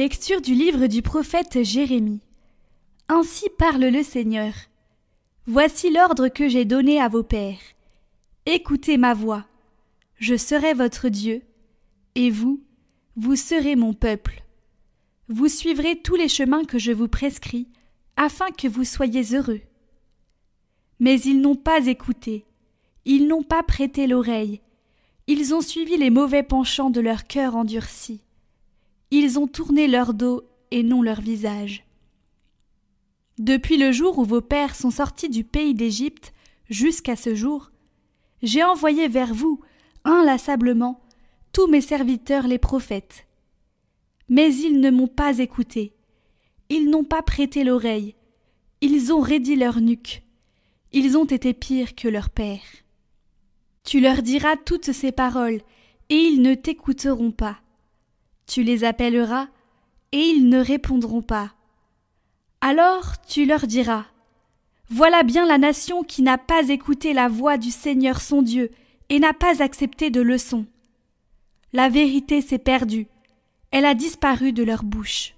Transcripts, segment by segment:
Lecture du livre du prophète Jérémie. Ainsi parle le Seigneur. Voici l'ordre que j'ai donné à vos pères. Écoutez ma voix. Je serai votre Dieu, et vous, vous serez mon peuple. Vous suivrez tous les chemins que je vous prescris, afin que vous soyez heureux. Mais ils n'ont pas écouté, ils n'ont pas prêté l'oreille, ils ont suivi les mauvais penchants de leur cœur endurci. Ils ont tourné leur dos et non leur visage. Depuis le jour où vos pères sont sortis du pays d'Égypte jusqu'à ce jour, j'ai envoyé vers vous, inlassablement, tous mes serviteurs les prophètes. Mais ils ne m'ont pas écouté, ils n'ont pas prêté l'oreille, ils ont raidi leur nuque, ils ont été pires que leurs pères. Tu leur diras toutes ces paroles, et ils ne t'écouteront pas. Tu les appelleras, et ils ne répondront pas. Alors tu leur diras, voilà bien la nation qui n'a pas écouté la voix du Seigneur son Dieu et n'a pas accepté de leçon. La vérité s'est perdue, elle a disparu de leur bouche.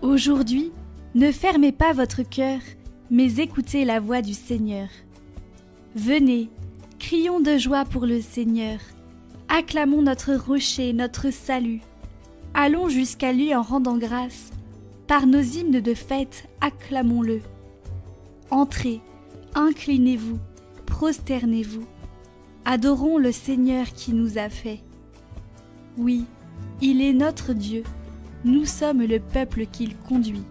Aujourd'hui, ne fermez pas votre cœur, mais écoutez la voix du Seigneur. Venez, crions de joie pour le Seigneur. Acclamons notre rocher, notre salut. Allons jusqu'à lui en rendant grâce. Par nos hymnes de fête, acclamons-le. Entrez, inclinez-vous, prosternez-vous. Adorons le Seigneur qui nous a fait. Oui, il est notre Dieu. Nous sommes le peuple qu'il conduit.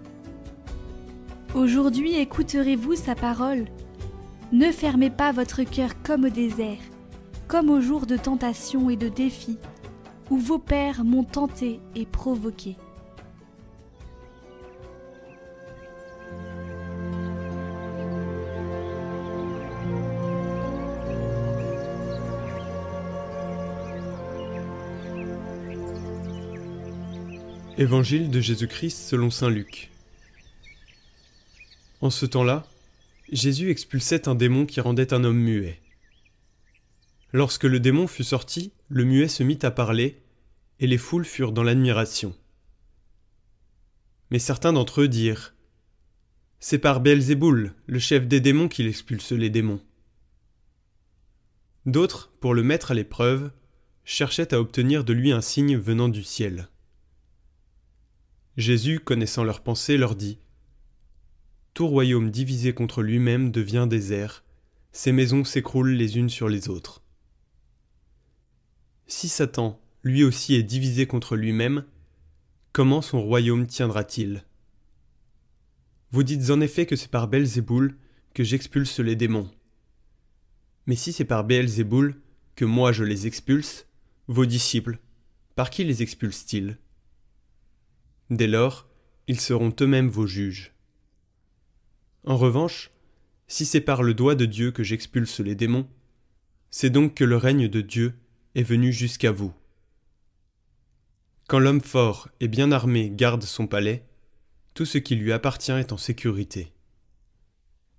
Aujourd'hui écouterez-vous sa parole? Ne fermez pas votre cœur comme au désert, comme au jour de tentation et de défi, où vos pères m'ont tenté et provoqué. Évangile de Jésus-Christ selon saint Luc. En ce temps-là, Jésus expulsait un démon qui rendait un homme muet. Lorsque le démon fut sorti, le muet se mit à parler, et les foules furent dans l'admiration. Mais certains d'entre eux dirent : « C'est par Belzéboul, le chef des démons, qu'il expulse les démons. » D'autres, pour le mettre à l'épreuve, cherchaient à obtenir de lui un signe venant du ciel. Jésus, connaissant leurs pensées, leur dit : « Tout royaume divisé contre lui-même devient désert, ses maisons s'écroulent les unes sur les autres. Si Satan, lui aussi, est divisé contre lui-même, comment son royaume tiendra-t-il ? Vous dites en effet que c'est par Belzéboul que j'expulse les démons. Mais si c'est par Belzéboul que moi je les expulse, vos disciples, par qui les expulsent-ils ? Dès lors, ils seront eux-mêmes vos juges. En revanche, si c'est par le doigt de Dieu que j'expulse les démons, c'est donc que le règne de Dieu est venu jusqu'à vous. Quand l'homme fort et bien armé garde son palais, tout ce qui lui appartient est en sécurité.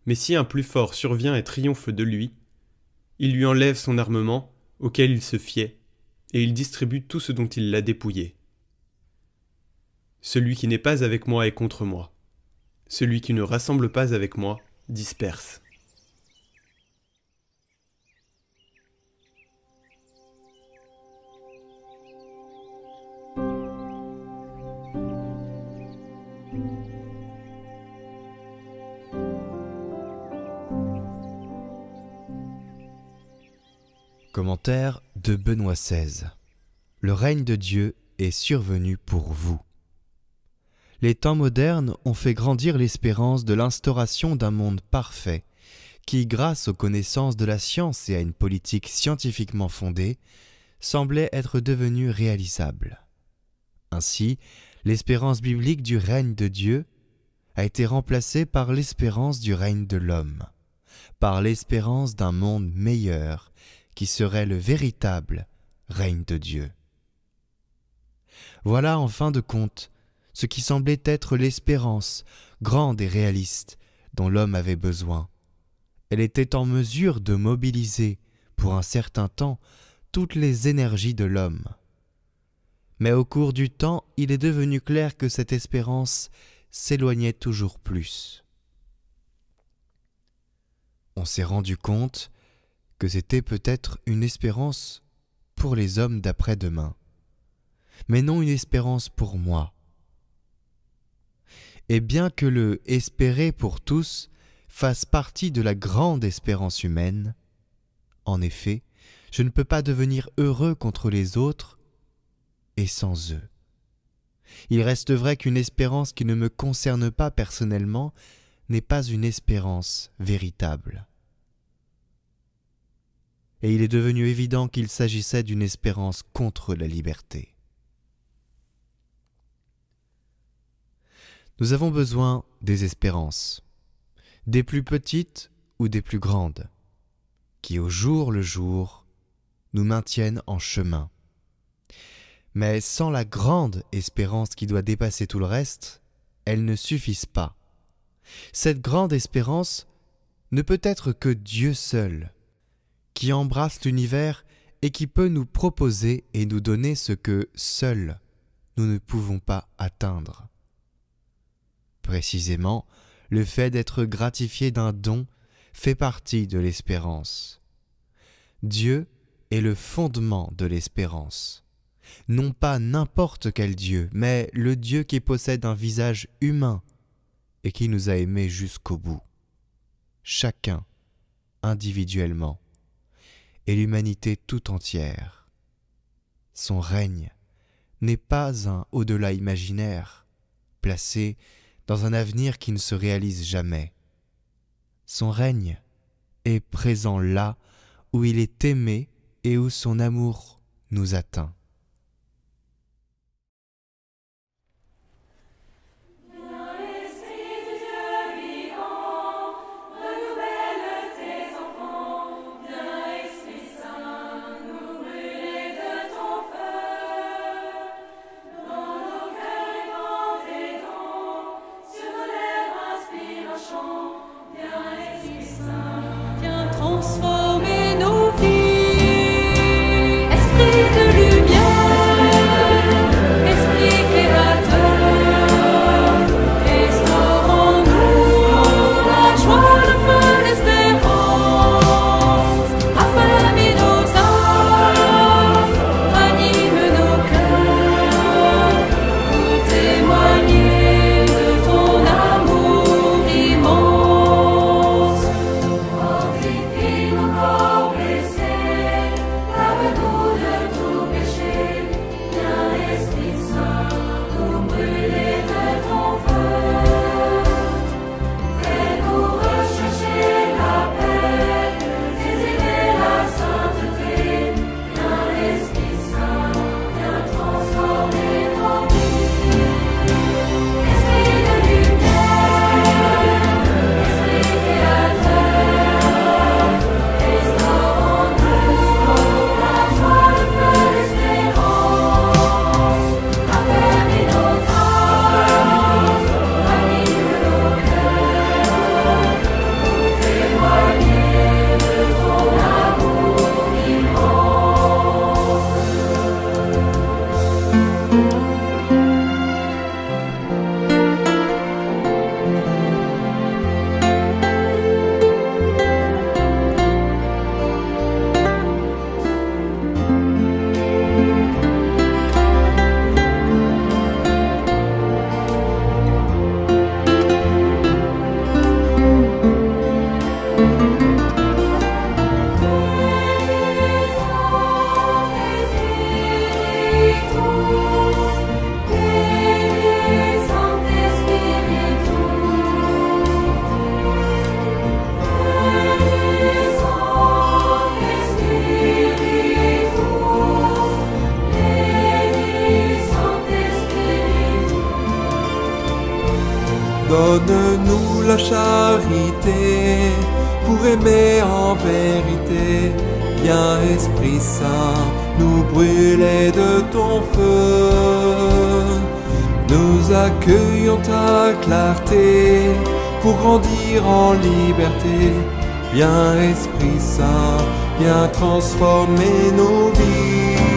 Mais si un plus fort survient et triomphe de lui, il lui enlève son armement auquel il se fiait, et il distribue tout ce dont il l'a dépouillé. Celui qui n'est pas avec moi est contre moi. Celui qui ne rassemble pas avec moi disperse. Commentaire de Benoît XVI. Le règne de Dieu est survenu pour vous. Les temps modernes ont fait grandir l'espérance de l'instauration d'un monde parfait qui, grâce aux connaissances de la science et à une politique scientifiquement fondée, semblait être devenu réalisable. Ainsi, l'espérance biblique du règne de Dieu a été remplacée par l'espérance du règne de l'homme, par l'espérance d'un monde meilleur qui serait le véritable règne de Dieu. Voilà en fin de compte ce qui semblait être l'espérance grande et réaliste dont l'homme avait besoin. Elle était en mesure de mobiliser pour un certain temps, toutes les énergies de l'homme. Mais au cours du temps, il est devenu clair que cette espérance s'éloignait toujours plus. On s'est rendu compte que c'était peut-être une espérance pour les hommes d'après-demain, mais non une espérance pour moi. Et bien que le « espérer pour tous » fasse partie de la grande espérance humaine, en effet, je ne peux pas devenir heureux contre les autres et sans eux. Il reste vrai qu'une espérance qui ne me concerne pas personnellement n'est pas une espérance véritable. Et il est devenu évident qu'il s'agissait d'une espérance contre la liberté. Nous avons besoin des espérances, des plus petites ou des plus grandes, qui au jour le jour nous maintiennent en chemin. Mais sans la grande espérance qui doit dépasser tout le reste, elles ne suffisent pas. Cette grande espérance ne peut être que Dieu seul, qui embrasse l'univers et qui peut nous proposer et nous donner ce que seuls nous ne pouvons pas atteindre. Précisément, le fait d'être gratifié d'un don fait partie de l'espérance. Dieu est le fondement de l'espérance. Non pas n'importe quel Dieu, mais le Dieu qui possède un visage humain et qui nous a aimés jusqu'au bout, chacun individuellement, et l'humanité tout entière. Son règne n'est pas un au-delà imaginaire, placé dans un avenir qui ne se réalise jamais. Son règne est présent là où il est aimé et où son amour nous atteint. Transformer nos vies, esprit de lumière, esprit créateur, restaurons-nous la joie, le feu, l'espérance, affermis nos âmes, ranime nos cœurs, pour témoigner de ton amour immense. Fortifie nos corps blessés, lave-nous de tout péché. Viens, Esprit Saint, nous brûler de ton feu. Fais-nous rechercher la paix, désirer la sainteté. Viens, Esprit Saint, viens transformer nos vies. Esprit de lumière, esprit créateur, restaurons-nous la joie, le feu, l'espérance, affermis nos âmes, ranime nos cœurs, pour témoigner de ton amour immense. Donne-nous la charité pour aimer en vérité. Viens, Esprit Saint, nous brûler de ton feu. Nous accueillons ta clarté pour grandir en liberté. Viens, Esprit Saint, viens transformer nos vies.